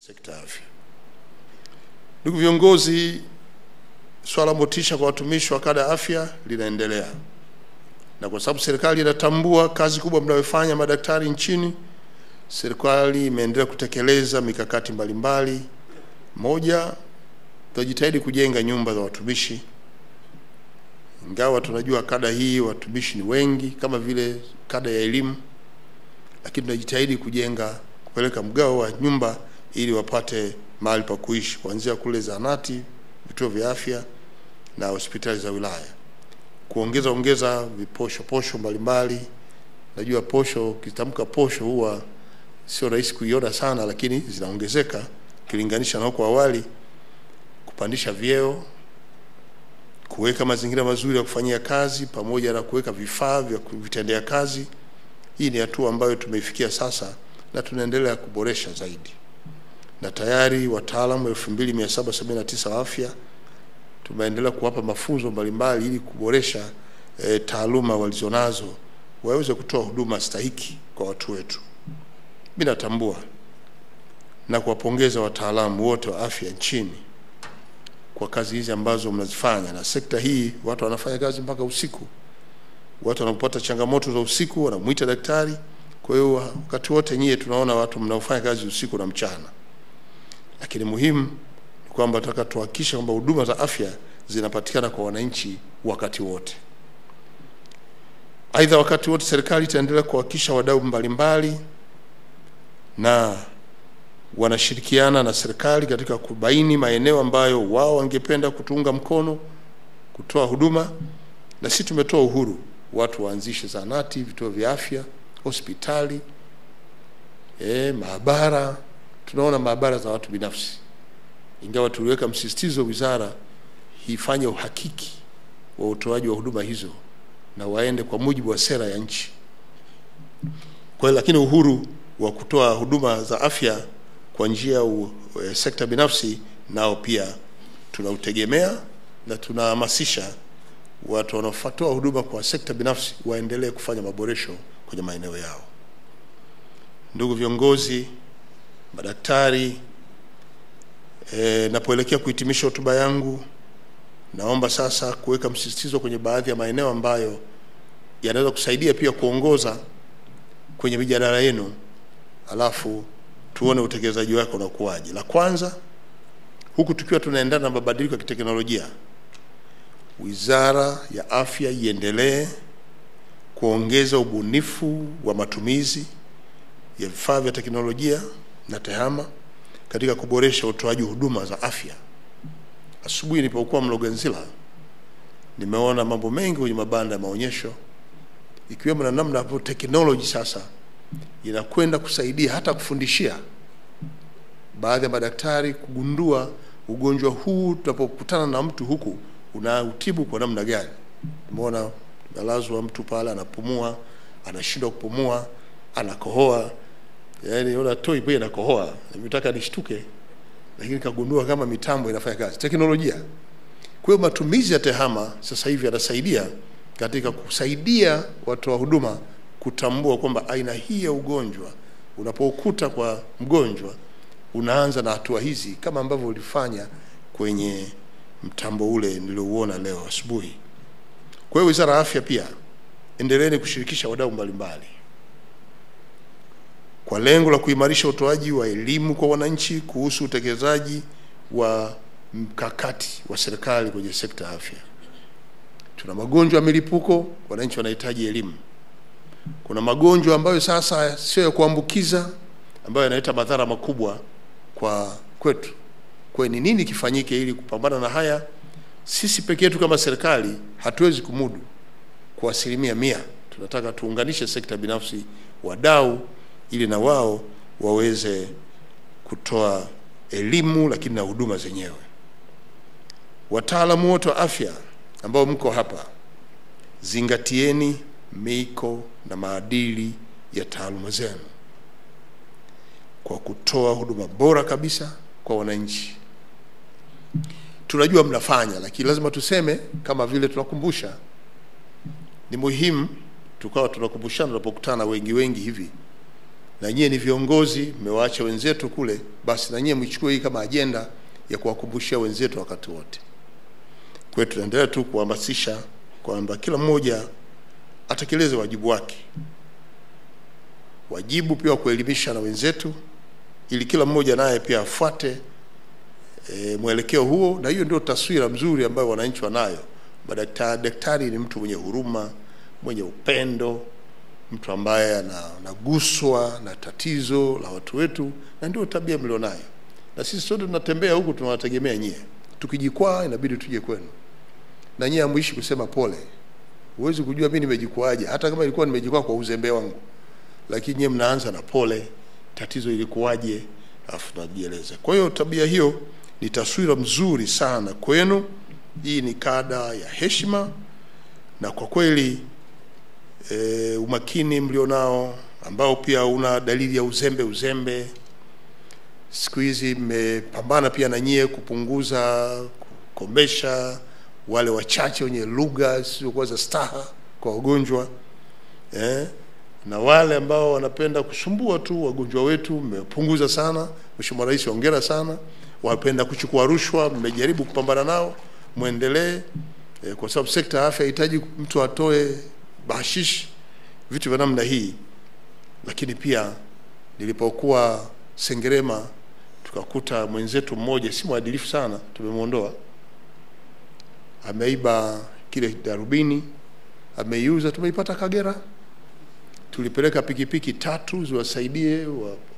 sekta ya afya. Ndugu viongozi, swala motisha kwa watumishi wa kada ya afya linaendelea. Na kwa sababu serikali inatambua kazi kubwa mnayofanya madaktari nchini, serikali imeendelea kutekeleza mikakati mbalimbali. Moja, tunajitahidi kujenga nyumba za watumishi. Ingawa tunajua kada hii watumishi ni wengi kama vile kada ya elimu, lakini tunajitahidi kupeleka mgao wa nyumba ili wapate mahali pa kuishi, kuanzia kule zahanati, vituo vya afya na hospitali za wilaya. Kuongeza posho mbalimbali. Najua posho, kitamka posho huwa sio rahisi kuiona sana, lakini zinaongezeka kilinganisha na huko awali. Kupandisha vyeo, kuweka mazingira mazuri ya kufanyia kazi pamoja na kuweka vifaa vya kuvitendea kazi. Hii ni hatua ambayo tumeifikia sasa na tunaendelea kuboresha zaidi. Na tayari wataalamu 2779 wa afya tumeendelea kuwapa mafunzo mbalimbali ili kuboresha taaluma walizonazo waweze kutoa huduma stahiki kwa watu wetu. Mimi natambua na kuwapongeza wataalamu wote wa afya nchini kwa kazi hizi ambazo mnazifanya. Na sekta hii watu wanafanya kazi mpaka usiku. Watu wanapopata changamoto za usiku wanamuita daktari. Kwa hiyo wakati wote nyie tunaona watu mnaofanya kazi usiku na mchana. Lakini muhimu ni kwamba tunataka tuhakikishe kwamba huduma za afya zinapatikana kwa wananchi wakati wote. Aidha, wakati wote serikali itaendelea kuhakikisha wadau mbalimbali na wanashirikiana na serikali katika kubaini maeneo ambayo wao wangependa kutunga mkono kutoa huduma, na sisi tumetoa uhuru watu waanzishe zahanati, vituo vya afya, hospitali, maabara. Tunaona maabara za watu binafsi, ingawa tuliweka msisitizo wizara ifanye uhakiki wa utoaji wa huduma hizo na waende kwa mujibu wa sera ya nchi. Kwa hiyo lakini uhuru wa kutoa huduma za afya kwa njia ya sekta binafsi nao pia tunautegemea, na tunahamasisha watu wanaotoa huduma kwa sekta binafsi waendelee kufanya maboresho kwenye maeneo yao. Ndugu viongozi, madaktari, napoelekea kuhitimisha hotuba yangu, naomba sasa kuweka msisitizo kwenye baadhi ya maeneo ambayo yanaweza kusaidia pia kuongoza kwenye mijadala yenu, alafu tuone utekelezaji wake unakuaje. La kwanza, huku tukiwa tunaendana na mabadiliko ya kiteknolojia, Wizara ya Afya iendelee kuongeza ubunifu wa matumizi ya vifaa vya teknolojia na tehama katika kuboresha utoaji huduma za afya. Asubuhi nilipokuwa Mloganzila nimeona mambo mengi kwenye mabanda ya maonyesho, ikiwemo na namna hapo teknolojia sasa inakwenda kusaidia hata kufundishia baadhi ya madaktari kugundua ugonjwa huu tunapokutana na mtu huku unautibu kwa namna gani. Nimeona alazwa mtu pale anapumua, anashindwa kupumua, anakohoa, yani yona toi pia anakohoa. Nimetaka nishtuke, lakini kagundua kama mitambo inafanya kazi, teknolojia. Kwa hiyo matumizi ya tehama sasa hivi yanasaidia katika kusaidia watu wa huduma kutambua kwamba aina hii ya ugonjwa unapokuta kwa mgonjwa unaanza na hatua hizi, kama ambavyo ulifanya kwenye mtambo ule niliouona leo asubuhi. Kwa hiyo Wizara ya Afya pia endeleeni kushirikisha wadau mbalimbali kwa lengo la kuimarisha utoaji wa elimu kwa wananchi kuhusu utekelezaji wa mkakati wa serikali kwenye sekta ya afya. Tuna magonjwa ya milipuko, wananchi wanahitaji elimu. Kuna magonjwa ambayo sasa sio ya kuambukiza, ambayo yanaleta madhara makubwa kwa kwetu. Kwa ni nini kifanyike ili kupambana na haya? Sisi pekee yetu kama serikali hatuwezi kumudu kwa 100%. Tunataka tuunganishe sekta binafsi, wadau, ili na wao waweze kutoa elimu lakini na huduma zenyewe. Wataalamu wote wa afya ambao mko hapa, zingatieni miko na maadili ya taaluma zenu kwa kutoa huduma bora kabisa kwa wananchi. Tunajua mnafanya, lakini lazima tuseme kama vile tunakumbusha. Ni muhimu tukawa tunakumbushana tunapokutana wengi hivi na nyie ni viongozi, mmewaacha wenzetu kule, basi na nyie mchukue hii kama ajenda ya kuwakumbushia wenzetu wakati wote. Kwa hiyo tunaendelea tu kuhamasisha kwamba kila mmoja atekeleze wajibu wake. Wajibu pia kuelimisha na wenzetu, ili kila mmoja naye pia afuate mwelekeo huo, na hiyo ndio taswira mzuri ambayo wananchi wanayo. Daktari ni mtu mwenye huruma, mwenye upendo, mtu ambaye anaguswa na tatizo la watu wetu, na ndio tabia mlionayo. Na sisi sote tunatembea huku tunawategemea nyie. Tukijikwaa inabidi tuje kwenu. Na nyie hamuishi kusema pole. Huwezi kujua mimi nimejikwaje, hata kama ilikuwa nimejikwaa kwa uzembe wangu. Lakini nyie mnaanza na pole, tatizo ilikuwaje, afu najieleza. Kwa hiyo tabia hiyo ni taswira mzuri sana kwenu. Hii ni kada ya heshima, na kwa kweli umakini mlionao ambao pia una dalili ya uzembe. Siku hizi mmepambana pia na nyie kupunguza, kukomesha wale wachache wenye lugha zisizokuwa za staha kwa wagonjwa. Na wale ambao wanapenda kusumbua tu wagonjwa wetu mmepunguza sana. Mheshimiwa Rais, hongera sana. Wapenda kuchukua rushwa mmejaribu kupambana nao, muendelee, kwa sababu sekta ya afya inahitaji mtu atoe bashish, vitu vya namna hii. Lakini pia nilipokuwa Sengerema tukakuta mwenzetu mmoja si mwadilifu sana, tumemuondoa. Ameiba kile darubini, ameiuza, tumeipata Kagera. Tulipeleka pikipiki 3 ziwasaidie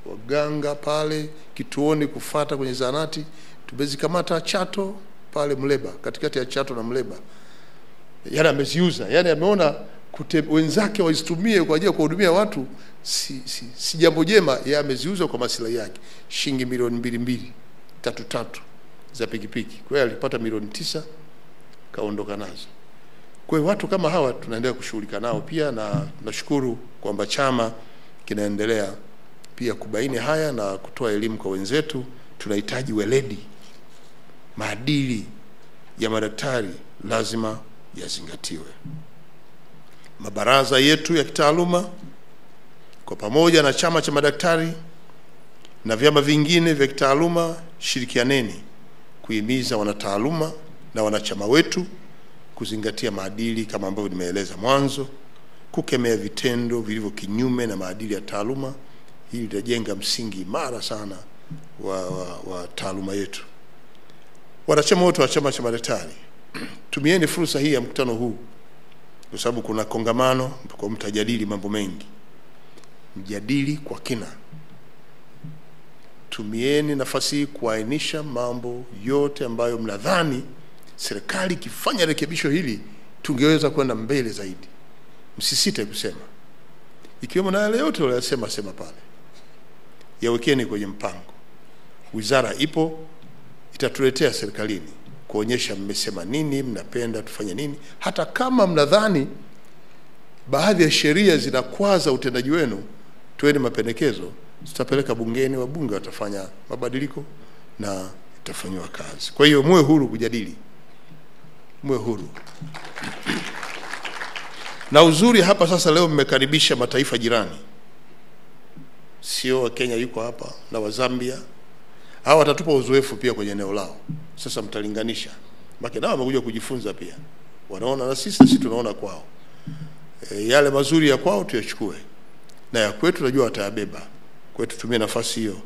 waganga pale kituoni kufata kwenye zanati. Tumezikamata Chato pale Mleba, katikati ya Chato na Mleba. Yana ameziuza, yani ameona wenzake waitumie kwa ajili ya kuhudumia watu si jambo jema, yeye ameziuza kwa maslahi yake. Shilingi milioni 2.3 za pikipiki. Kwa hiyo alipata milioni 9 kaondoka nazo. Kwa hiyo watu kama hawa tunaendelea kushughulika nao pia, na nashukuru kwamba chama kinaendelea pia kubaini haya na kutoa elimu kwa wenzetu. Tunahitaji weledi, maadili ya madaktari lazima yazingatiwe. Mabaraza yetu ya kitaaluma kwa pamoja na chama cha madaktari na vyama vingine vya kitaaluma, shirikianeni kuhimiza wanataaluma na wanachama wetu kuzingatia maadili kama ambavyo nimeeleza mwanzo, kukemea vitendo vilivyo kinyume na maadili ya taaluma. Hili litajenga msingi imara sana wa taaluma yetu. Wanachama wote wa chama cha madaktari, tumieni fursa hii ya mkutano huu, kwa sababu kuna kongamano kwa mtajadili mambo mengi. Mjadili kwa kina. Tumieni nafasi hii kuainisha mambo yote ambayo mnadhani serikali ikifanya rekebisho hili tungeweza kwenda mbele zaidi. Msisite kusema. Ikiwemo na yale yote waliyosema sema pale. Yawekeni kwenye mpango. Wizara ipo, itatuletea serikalini kuonyesha mmesema nini, mnapenda tufanye nini. Hata kama mnadhani baadhi ya sheria zinakwaza utendaji wenu, tueni mapendekezo, tutapeleka bungeni, wabunge watafanya mabadiliko na itafanywa kazi. Kwa hiyo muwe huru kujadili. Muwe huru. Na uzuri hapa sasa leo mmekaribisha mataifa jirani. Sio wa Kenya yuko hapa na wa Zambia. Hawa watatupa uzoefu pia kwenye eneo lao. Sasa mtalinganisha. Maana nao wamekuja kujifunza pia. Wanaona na sisi tunaona kwao. Yale mazuri ya kwao tuyachukue. Na ya kwetu tunajua watayabeba. Kwa hiyo tutumie nafasi hiyo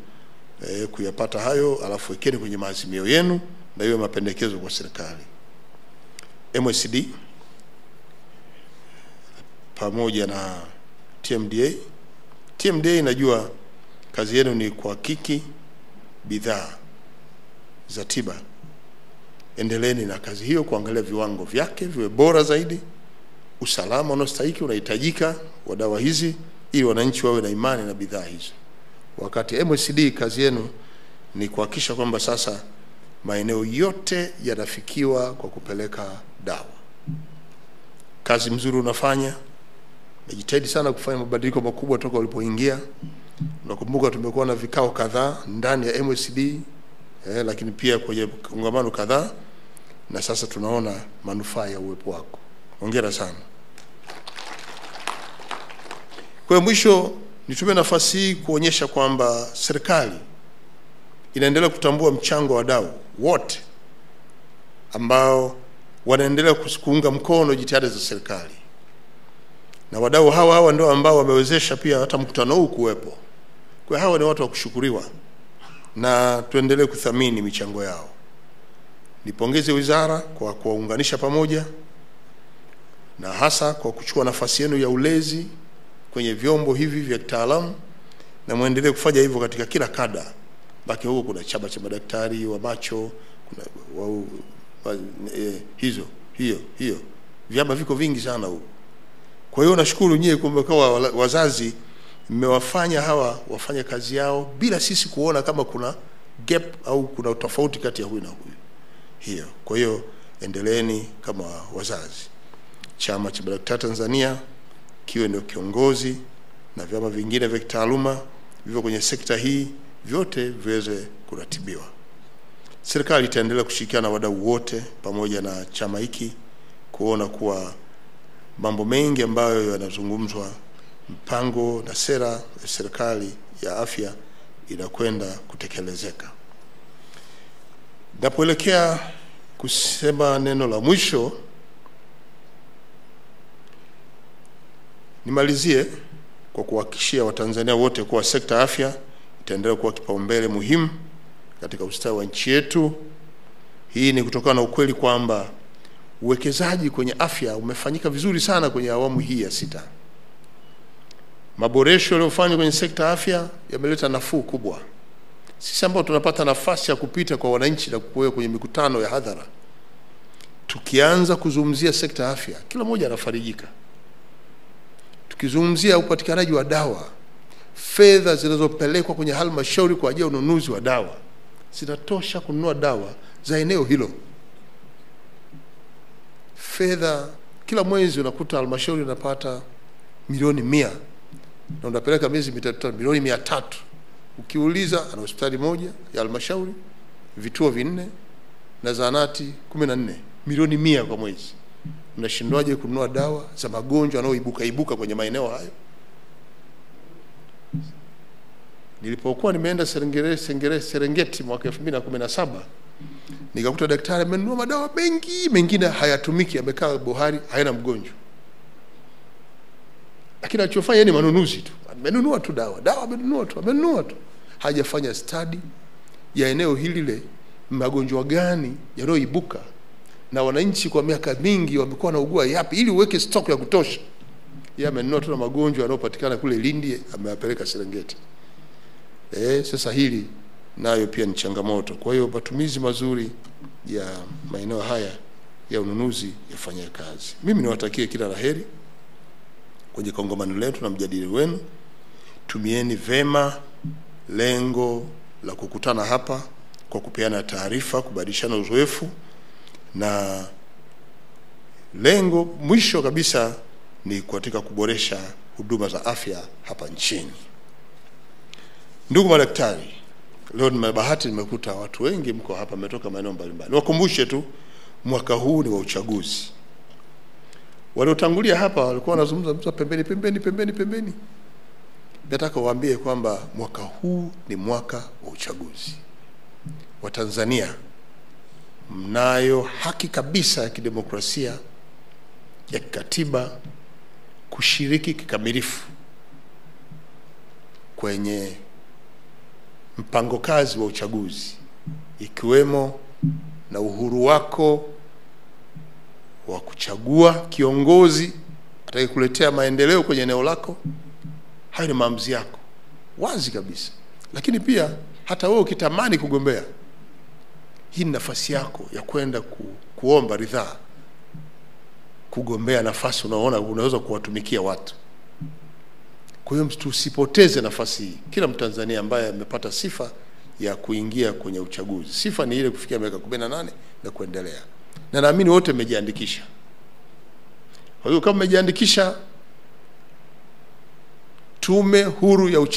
kuyapata hayo, alafu wekeni kwenye maazimio yenu na hiyo mapendekezo kwa serikali. MSD pamoja na TMDA inajua kazi yenu ni kuhakiki bidhaa za tiba. Endeleeni na kazi hiyo, kuangalia viwango vyake viwe bora zaidi, usalama unaostahili unahitajika wa dawa hizi, ili wananchi wawe na imani na bidhaa hizo. Wakati MSD kazi yenu ni kuhakikisha kwamba sasa maeneo yote yanafikiwa kwa kupeleka dawa. Kazi mzuri unafanya. Najitahidi sana kufanya mabadiliko makubwa toka ulipoingia. Nakumbuka tumekuwa na vikao kadhaa ndani ya MSD, lakini pia kwenye kongamano kadhaa, na sasa tunaona manufaa ya uwepo wako. Hongera sana. Kwa mwisho Nitumie nafasi hii kuonyesha kwamba serikali inaendelea kutambua mchango wa wadau wote ambao wanaendelea kuunga mkono jitihada za serikali. Na wadau hawa ndio ambao wamewezesha pia hata mkutano huu kuwepo. Kwa hawa ni watu wa kushukuriwa na tuendelee kuthamini michango yao. Nipongeze wizara kwa kuwaunganisha pamoja na hasa kwa kuchukua nafasi yenu ya ulezi kwenye vyombo hivi vya kitaalamu, na muendelee kufanya hivyo katika kila kada. Baki huko kuna chama cha madaktari wa macho, kuna hiyo vyama viko vingi sana huko. Kwa hiyo nashukuru nyie kwamba kwa wazazi mmewafanya hawa wafanye kazi yao bila sisi kuona kama kuna gap au kuna tofauti kati ya huyu na huyu. Hiyo. Kwa hiyo endeleeni kama wazazi. Chama cha Madaktari Tanzania kiwe ndio kiongozi na vyama vingine vya kitaaluma vivyo kwenye sekta hii vyote viweze kuratibiwa. Serikali itaendelea kushirikiana na wadau wote pamoja na chama hiki kuona kuwa mambo mengi ambayo yanazungumzwa, mpango na sera ya serikali ya afya inakwenda kutekelezeka. Napoelekea kusema neno la mwisho, nimalizie kwa kuhakikishia Watanzania wote kuwa sekta ya afya itaendelea kuwa kipaumbele muhimu katika ustawi wa nchi yetu. Hii ni kutokana na ukweli kwamba uwekezaji kwenye afya umefanyika vizuri sana kwenye awamu hii ya 6. Maboresho yaliyofanywa kwenye sekta ya afya yameleta nafuu kubwa. Sisi ambao tunapata nafasi ya kupita kwa wananchi na kuwepo kwenye mikutano ya hadhara, tukianza kuzungumzia sekta ya afya, kila mmoja anafarijika. Tukizungumzia upatikanaji wa dawa, fedha zinazopelekwa kwenye halmashauri kwa ajili ya ununuzi wa dawa zinatosha kununua dawa za eneo hilo. Fedha kila mwezi unakuta halmashauri inapata milioni 100 na unapeleka miezi mitatu milioni 300. Ukiuliza ana hospitali moja ya halmashauri, vituo 4 na zahanati 14, milioni 100 kwa mwezi. Unashindwaje kununua dawa za magonjwa yanayoibuka kwenye maeneo hayo? Nilipokuwa nimeenda Serengeti mwaka 2017, nikakuta daktari amenunua madawa mengi, mengine hayatumiki, yamekaa bohari, hayana mgonjwa. Lakini alichofanya ni manunuzi tu. Amenunua tu dawa amenunua tu. Hajafanya study ya eneo hili le magonjwa gani yanayoibuka na wananchi kwa miaka mingi wamekuwa na ugua yapi, ili uweke stock ya kutosha. Yeye amenunua tu na magonjwa yanayopatikana kule Lindi, ameyapeleka Serengeti. Sasa hili nayo pia ni changamoto. Kwa hiyo matumizi mazuri ya maeneo haya ya ununuzi yafanye kazi. Mimi niwatakie kila laheri kwenye kongamano letu na mjadili wenu. Tumieni vema lengo la kukutana hapa kwa kupeana taarifa, kubadilishana uzoefu, na lengo mwisho kabisa ni katika kuboresha huduma za afya hapa nchini. Ndugu madaktari, leo nimekuta watu wengi mko hapa, mmetoka maeneo mbalimbali. Wakumbushe tu mwaka huu ni wa uchaguzi. Waliotangulia hapa walikuwa wanazungumza pembeni. Nataka waambie kwamba mwaka huu ni mwaka wa uchaguzi. Watanzania mnayo haki kabisa ya kidemokrasia ya kikatiba kushiriki kikamilifu kwenye mpango kazi wa uchaguzi, ikiwemo na uhuru wako wa kuchagua kiongozi atakayekuletea maendeleo kwenye eneo lako. Hayo ni maamuzi yako wazi kabisa. Lakini pia hata wewe ukitamani kugombea, hii ni nafasi yako ya kwenda kuomba ridhaa kugombea nafasi unaona unaweza kuwatumikia watu. Kwa hiyo tusipoteze nafasi hii. Kila Mtanzania ambaye amepata sifa ya kuingia kwenye uchaguzi, sifa ni ile kufikia miaka 18 na kuendelea, na naamini wote mmejiandikisha. Kwa hiyo kama mmejiandikisha, Tume Huru ya Uchaguzi